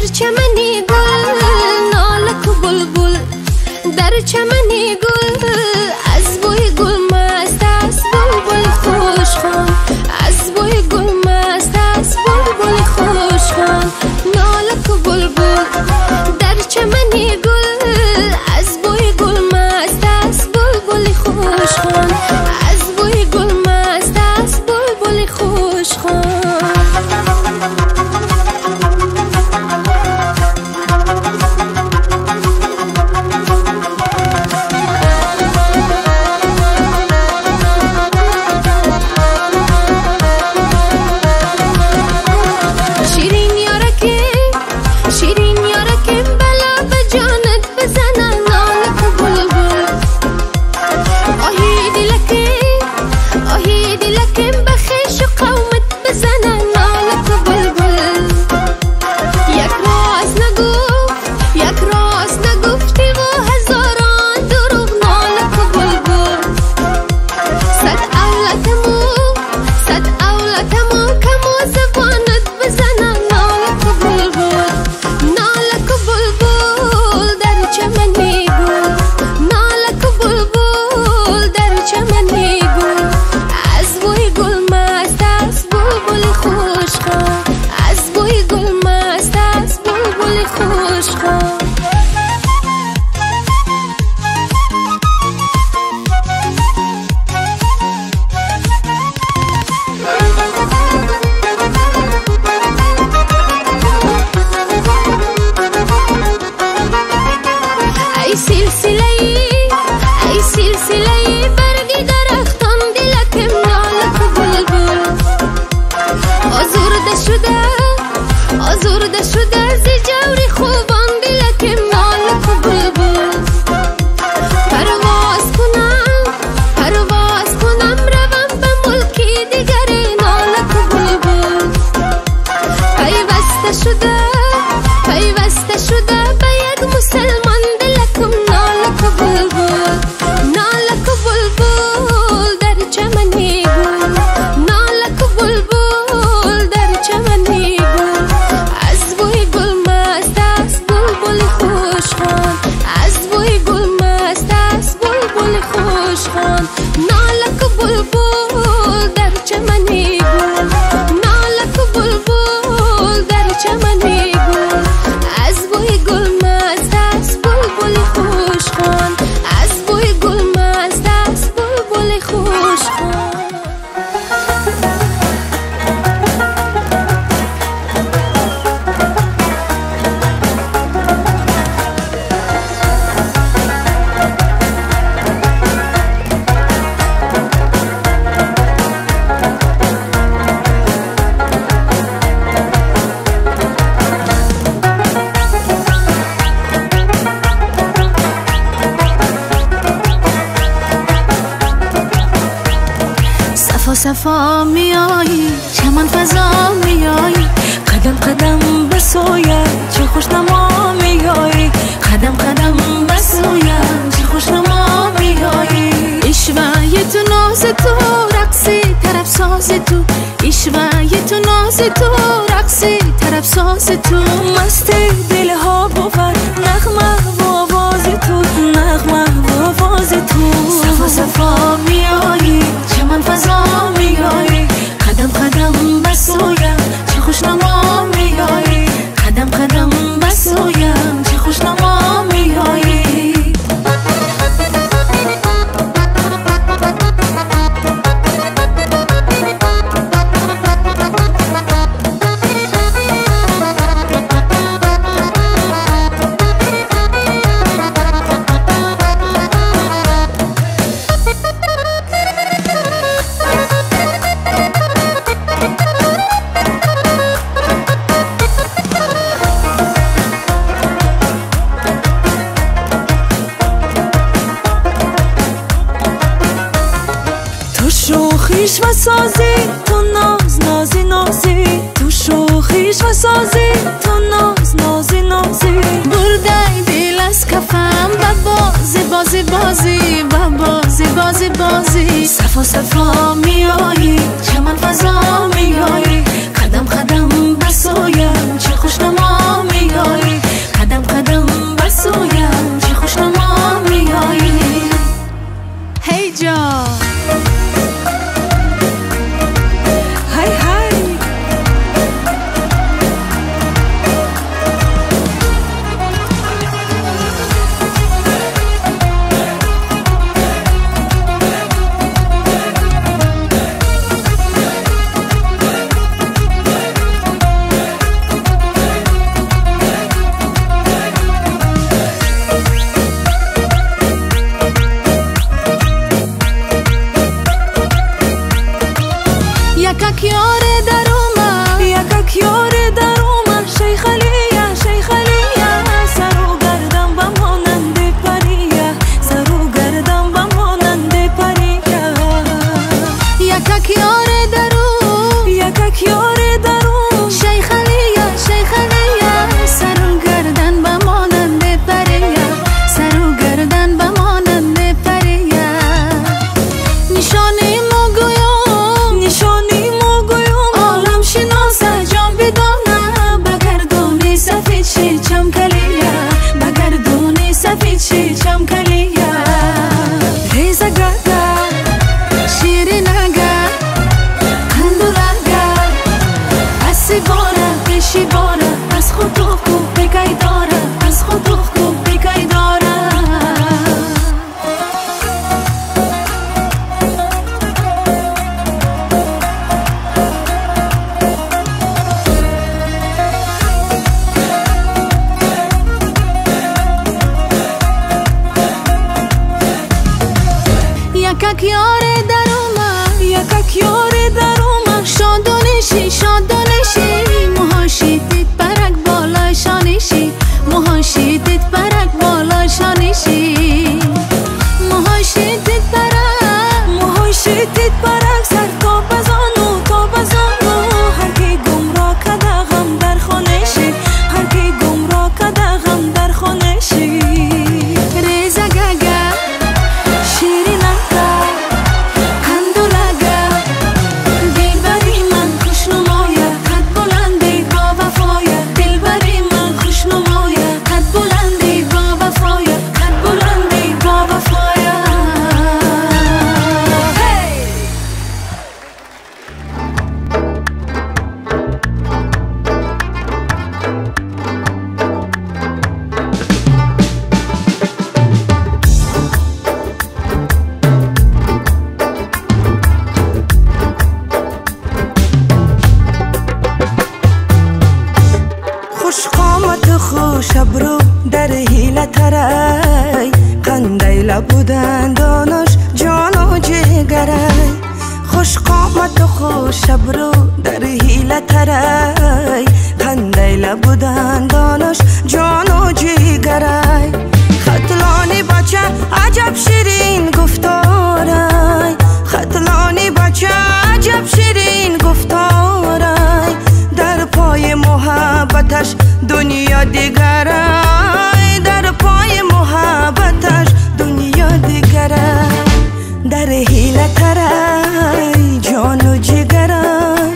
در چمنی گل نالک و بلبل، در چمنی گل از بوی گل مست است بلبل خوشخوان، از بوی گل مست است بلبل خوشخوان. نالک و بلبل در چمنی گل از بوی گل مست است بلبل خوشخوان، از بوی گل مست است بلبل خوشخوان. آزرده شده زی جوری خوبان دلکم نالک و بلبل. پرواز کنم روم به ملکی دیگری نالک و بلبل. پیوسته شده به یک مسلمان دلکم نالک و بلبل. نالک و بلبل در چمنی گل، نالک و بلبل در چمنی گل از بوی گل مست است بلبل خوشخوان، از بوی گل مست است بلبل خوشخوان. نالک و بلبل در چمنی گل، نالک و بلبل در چمنی گل از بوی گل مست است بلبل خوشخوان، از بوی گل مست است بلبل خوشخوان. صفا میایی چمن فضا میایی، قدم قدم به سویت چه خوشنما میایی، قدم قدم به سویت چه خوشنما میایی. اشوه تو ناز تو رقصی طرف ساز تو، اشوه تو ناز تو رقصی طرف ساز تو. مست دل ها بود نغمه و آواز تو، نغمه و آواز تو. صفا میایی چمن فضا میایی، قدم قدم به سویم چه خوشنما میایی، قدم قدم به سویم چه خوشنما میایی. شوخیش و سازی تو ناز نازی نازی، تو شوخیش و سازی تو ناز نازی نازی. بردی دل از کفم و بازی بازی و بازی بازی. صفا میایی چمن فضا میایی، قدم قدم به سویم چه خوشنما میایی. یکک یار دروما یکک یار دروما شادانشی شادانشی موهاشی دیت برک بالای شانشی موهاشی دیت برک بالای شانشی موهاشی دیت برک موهاشی دیت برک سر تا بزانو تا بزانو هر کی گمراه کده غم در خانشی هر کی گمراه کده غم در خانشی ریزه گگه شیرین شبرو در حیله ترای قندیل بودن دانش جان و جگرای خوش قامت و خوش شبرو در حیله ترای قندیل بودن دانش جان و جگرای خطلانی بچه عجب شیرین گفتارای خطلانی بچه عجب شیرین گفتارای در پای محبتش دنیا دیگرای در پای محبتش دنیا دیگرای در حیله ترای جان و جگرای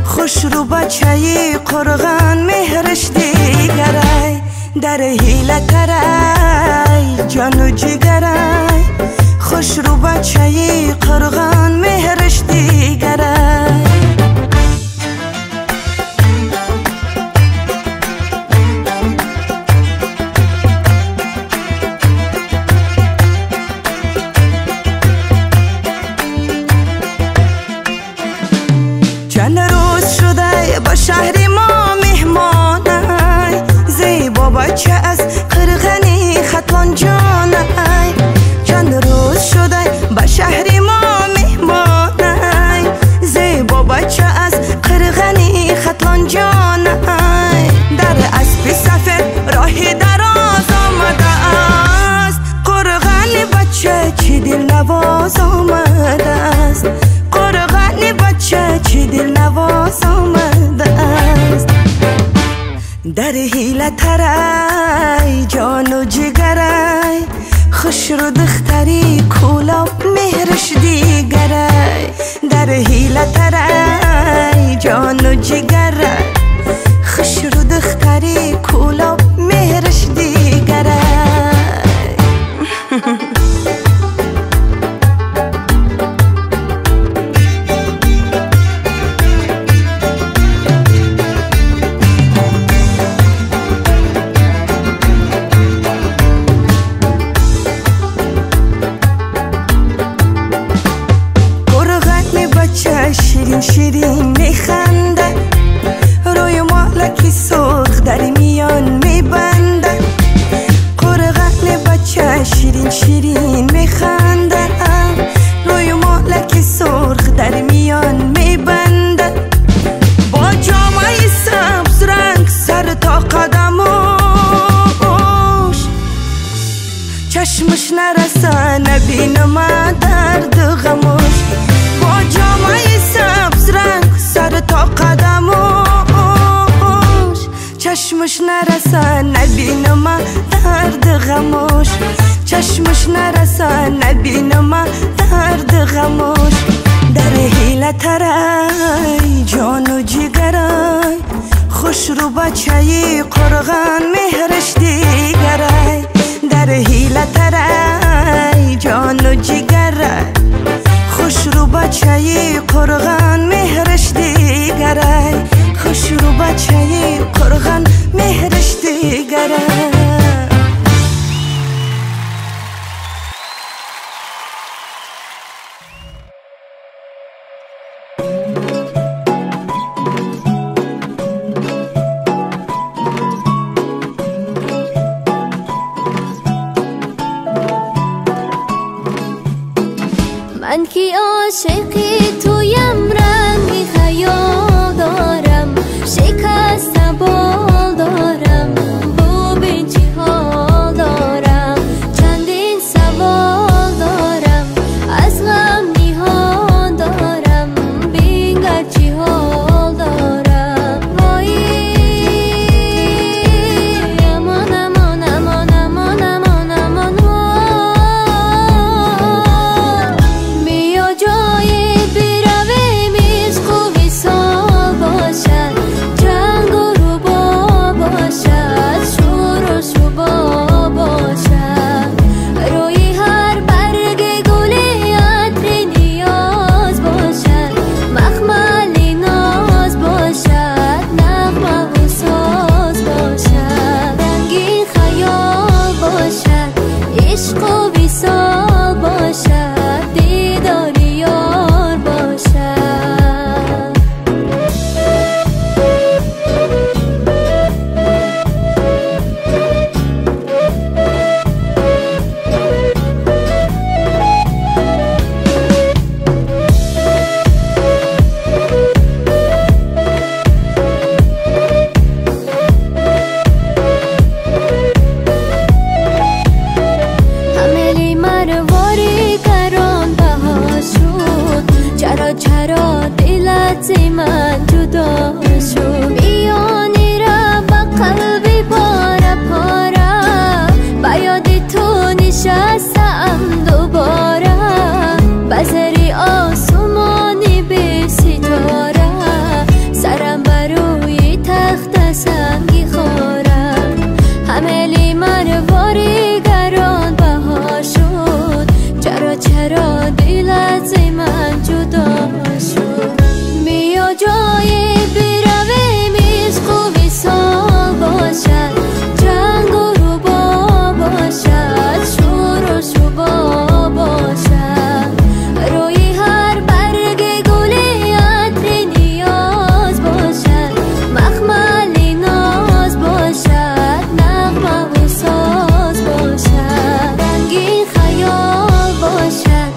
خوش رو بچه قرغان مهرش دیگرای در حیله ترای جان و جگرای خوش رو بچه قرغان مهرش دیگرای چند روز شده با شهر ما مهمانای زیبا بچه از قرغنی خطلان جانای چند روز شده با شهر ما مهمانای زیبا بچه از قرغنی خطلان جانای در اسب سفر راهی دراز آمده است قرغنی بچه چی دل نواز آمده است قرغنی بچه چی دل نواز آمده است در حیله ترای جان و جگرای خوش رو دختری کولاب مهرش دیگرای در حیله ترای جان و جگرای خوش رو دختری کولاب مهرش دیگرای شیرین شیرین چشمش نرسه نبینم درد غموش چشمش نرسه نبینم درد غموش در حیله ترای جان و جگرای خوش رو بچهی قرغان مهرش دیگرای در حیله ترای جان و جگرای خوش رو بچهی قرغان مهرش دیگرای خوش رو بچهی قرغان مهرش دیگرای من که عاشقی تویم رنگی خیال دارم شکست بال دارم بو به چی حال دارم چندین سوال دارم از غم نیهان دارم بینگر چی حال دارم وای امان امان امان امان امان امان چرا دلت ز من جدا شد میانی را با قلبی پاره پاره با یاد تو نشستم دوباره بزری آسمانی به ستاره سرم بروی تخت سنگی خورم حملی مرواری گران بها شد چرا دلت ز من جدا شد بیا جای برویم عشق و وصال باشد جنگ و ربا باشد شور و شبا باشد روی هر برگ گل عطر نیاز باشد مخمل ناز باشد نغمه و ساز باشد رنگین خیال باشد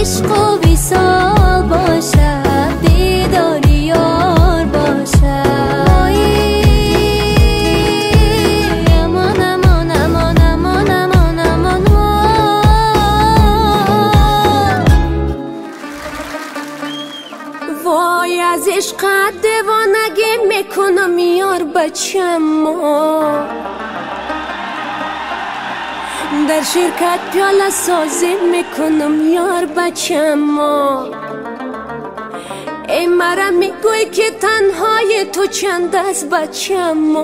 عشق و وصال باشد دیدار یار باشد امان امان امان امان امان امان وای از عشقت دیوانگی میکنم یار بچم در شرکت پیاله سازی میکنم یار بچم ای مرا میگوی که تنهای تو چند است بچم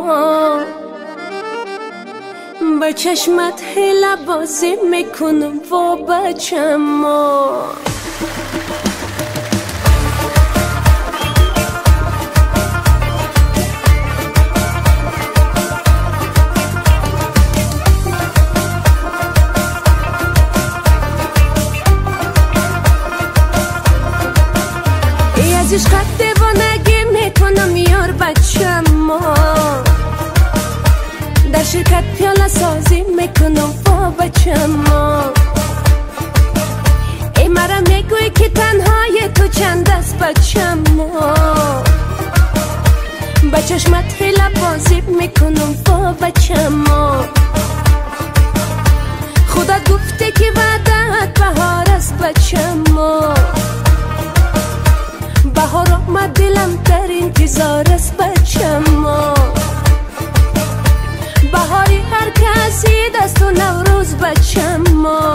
با چشمت هیله بازی میکنم و بچم از عشقت دیوانگی میکنم یار بچم در شرکت پیاله سازی میکنم با بچم ای مرا میگوی که تنهای تو چند است بچم با چشمت هیله بازی میکنم با بچم خدا گفته که وعدت بهار است بچم بهار آمد دلم در انتظار است بچم بچم ما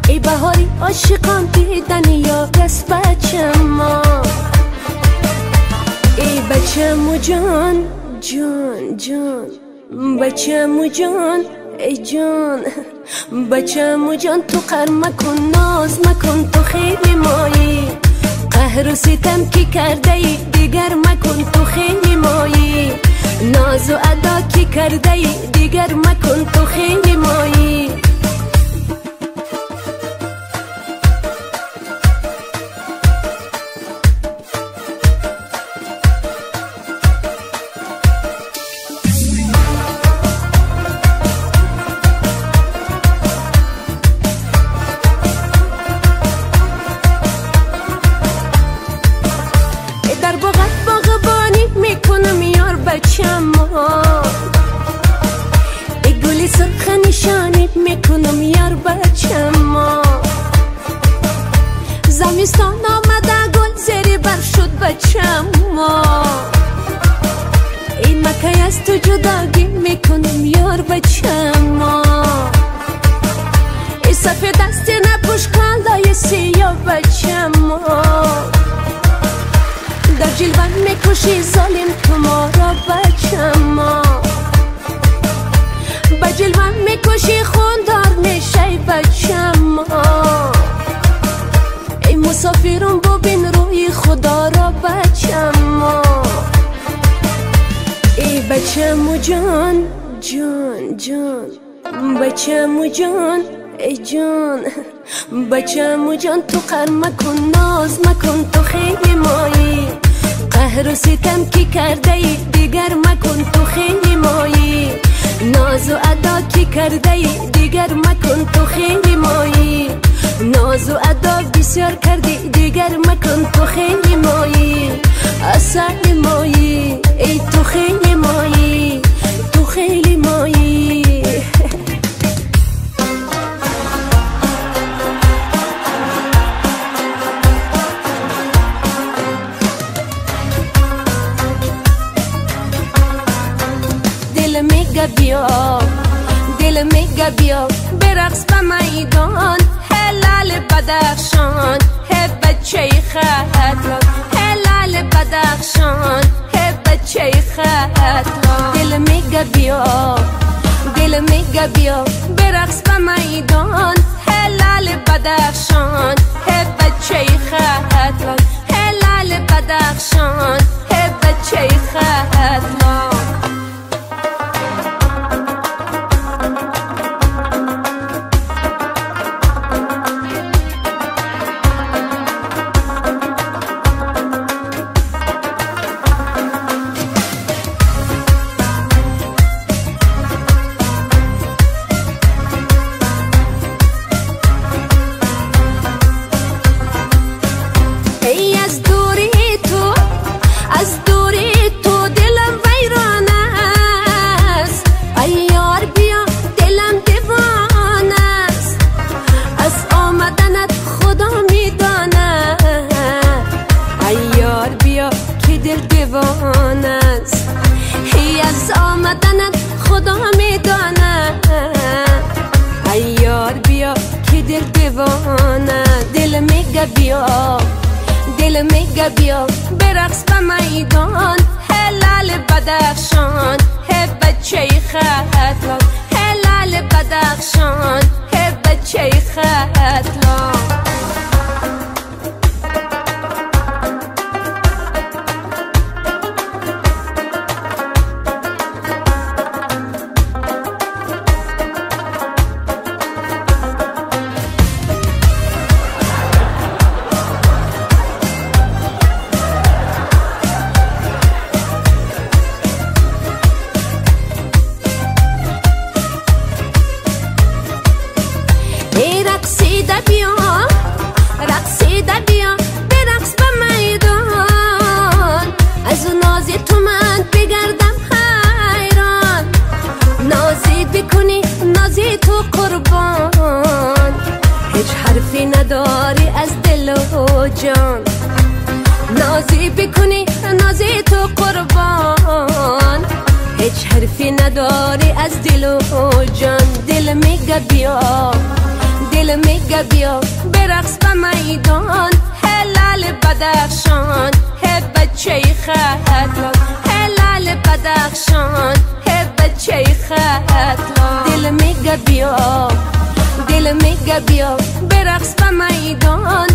ای بهاری عاشقان دیدن یا دست بچم ما ای بچم و جان جان جان بچم و جان ای جان بچم و جان تو قهر مکن ناز مکن تو خیلی مایی قهر و ستم کی کرده ای دیگر مکن تو خیلی مایی ناز و ادا کی کرده ای دیگر مکن تو خیلی مایی در باغت باغبانی میکنم یار بچم ما ای گلی سرخ نشانی میکنم یار بچم ما زمستان آمده گل زیر بر شد بچم ما این مکه از تو جداگی میکنم یار بچم ما ای سفید دست نپوش کالای سیاه بچم ما در جلوان میکشی ظالم تو ما را بچم ما با جلوان میکشی خوندار میشی بچم ما ای مسافرون ببین روی خدا را بچم ما ای بچم و جان جان جان بچم و جان ای جان بچم و جان تو قهر مکن ناز مکن تو خیلی مایی قهر و ستم کی کرده ای دیگر مکن تو خیلی مایی ناز و ادا کی کرده ای دیگر مکن تو خیلی مایی ناز و ادا بسیار کردی دیگر مکن تو خیلی مایی اصل مایی ای تو خیلی مایی تو خیلی مایی دل میگه بیا برقص به میدان هلال بدخشان هی بچه خطران هلال بدخشان هی بچه خطران دل میگه بیا برقص به میدان هلال بدخشان هی بچه خطران هلال بدخشان هی بچه خطران از دوری تو دلم ویران است ای یار بیا دلم دیوان است از آمدنت خدا میدانه ای یار بیا که دل دیوان است ای از آمدنت خدا میدانه ای یار بیا که دل دیوانه دل میگه بیا دل میگه بیا برقص به میدان هلال بدخشان هی بچه خطران هلال بدخشان هی بچه خطران رقصیده بیا برقص به میدان از اون نازی تو من بگردم حیران نازی بکنی نازی تو قربان هیچ حرفی نداری از دل و جان نازی بکنی نازی تو قربان هیچ حرفی نداری از دل و جان دل میگه بیا دل میگه بیا برقص به میدان هلال بدخشان هی بچه ختلان هلال بدخشان هی بچه ختلان دل میگه بیا برقص به میدان